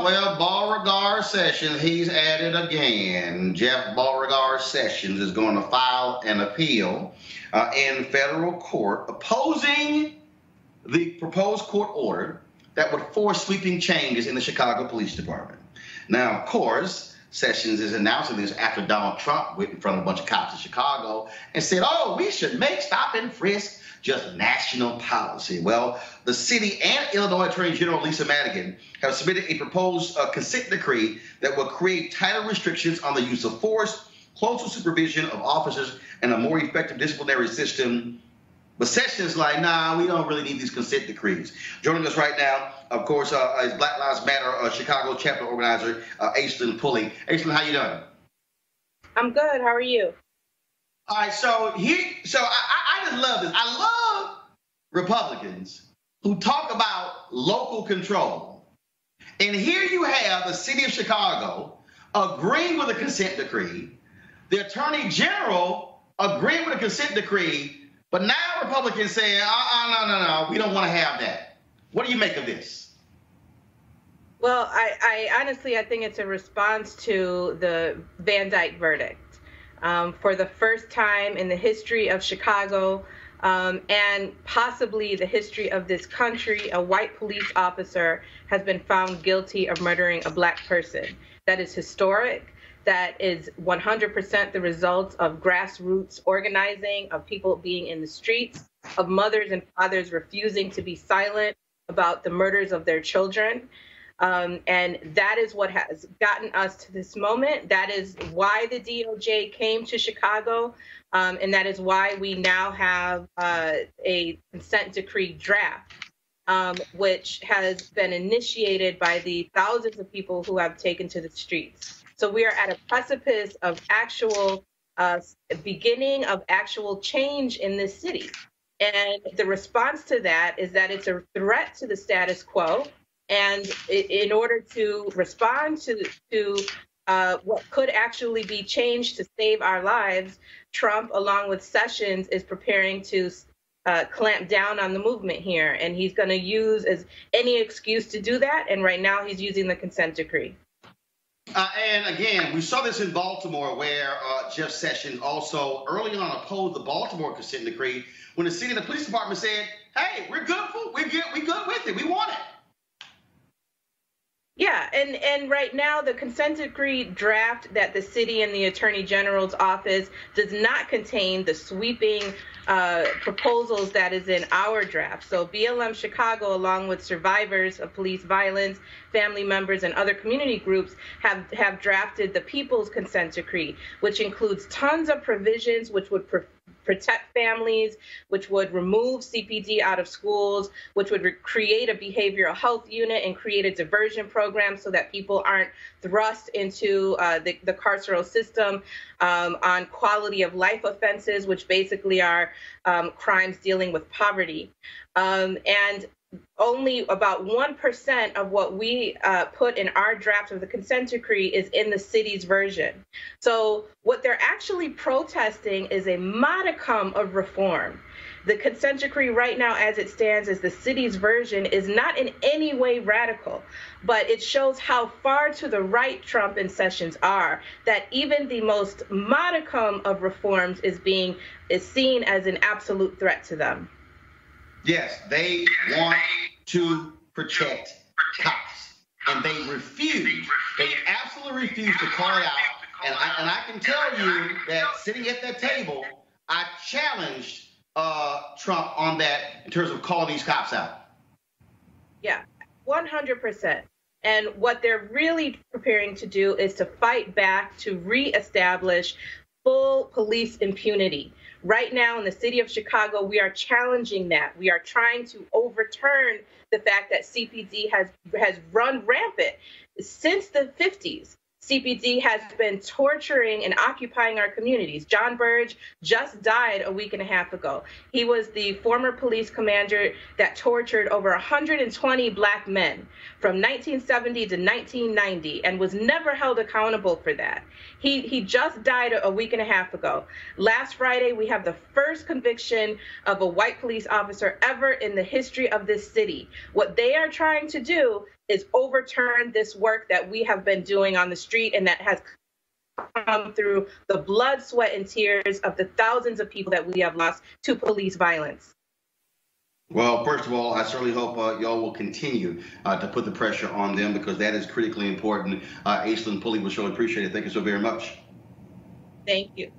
well, Beauregard Sessions, he's at it again. Jeff Beauregard Sessions is going to file an appeal in federal court opposing the proposed court order that would force sweeping changes in the Chicago Police Department. Now, of course, Sessions is announcing this after Donald Trump went in front of a bunch of cops in Chicago and said, oh, we should make stop and frisk just national policy. Well, the city and Illinois Attorney General Lisa Madigan have submitted a proposed consent decree that will create tighter restrictions on the use of force, closer supervision of officers, and a more effective disciplinary system. But Sessions is like, nah, we don't really need these consent decrees. Joining us right now, of course, is Black Lives Matter Chicago chapter organizer, Aislinn Pulley. Aislinn, how you doing? I'm good. How are you? All right, so I just love this. I love Republicans who talk about local control. And here you have the city of Chicago agreeing with a consent decree, the attorney general agreeing with a consent decree, but now Republicans saying, no, we don't want to have that. What do you make of this? Well, I honestly, I think it's a response to the Van Dyke verdict. For the first time in the history of Chicago and possibly the history of this country, a white police officer has been found guilty of murdering a black person. That is historic. That is 100% the result of grassroots organizing, of people being in the streets, of mothers and fathers refusing to be silent about the murders of their children. And that is what has gotten us to this moment. That is why the DOJ came to Chicago. And that is why we now have a consent decree draft, which has been initiated by the thousands of people who have taken to the streets. So we are at a precipice of actual beginning of actual change in this city. And the response to that is that it's a threat to the status quo. And in order to respond to what could actually be changed to save our lives, Trump, along with Sessions, is preparing to clamp down on the movement here. And he's going to use as any excuse to do that. And right now he's using the consent decree. And again, we saw this in Baltimore where Jeff Sessions also early on opposed the Baltimore consent decree when the city and the police department said, hey, we're good with it. We want it. Yeah, and right now the consent decree draft that the city and the Attorney General's office does not contain the sweeping proposals that is in our draft. So BLM Chicago, along with survivors of police violence, family members, and other community groups have drafted the People's Consent Decree, which includes tons of provisions which would protect families, which would remove CPD out of schools, which would create a behavioral health unit and create a diversion program so that people aren't thrust into the carceral system on quality of life offenses, which basically are crimes dealing with poverty. And only about 1% of what we put in our draft of the consent decree is in the city's version. So what they're actually protesting is a modicum of reform. The consent decree right now, as it stands, as the city's version, is not in any way radical, but it shows how far to the right Trump and Sessions are, that even the most modicum of reforms is seen as an absolute threat to them. Yes, they want to protect cops, and they refuse. They absolutely refuse to call it out. And I can tell you that sitting at that table, I challenged Trump on that in terms of calling these cops out. Yeah, 100%. And what they're really preparing to do is to fight back to reestablish full police impunity. Right now in the city of Chicago, we are challenging that. We are trying to overturn the fact that CPD has run rampant since the 50s. CPD has been torturing and occupying our communities. John Burge just died a week and a half ago. He was the former police commander that tortured over 120 black men from 1970 to 1990 and was never held accountable for that. He just died a week and a half ago. Last Friday, we have the first conviction of a white police officer ever in the history of this city. What they are trying to do is overturn this work that we have been doing on the street and that has come through the blood, sweat, and tears of the thousands of people that we have lost to police violence. Well, first of all, I certainly hope y'all will continue to put the pressure on them, because that is critically important. Aislinn Pulley, we surely appreciate it. Thank you so very much. Thank you.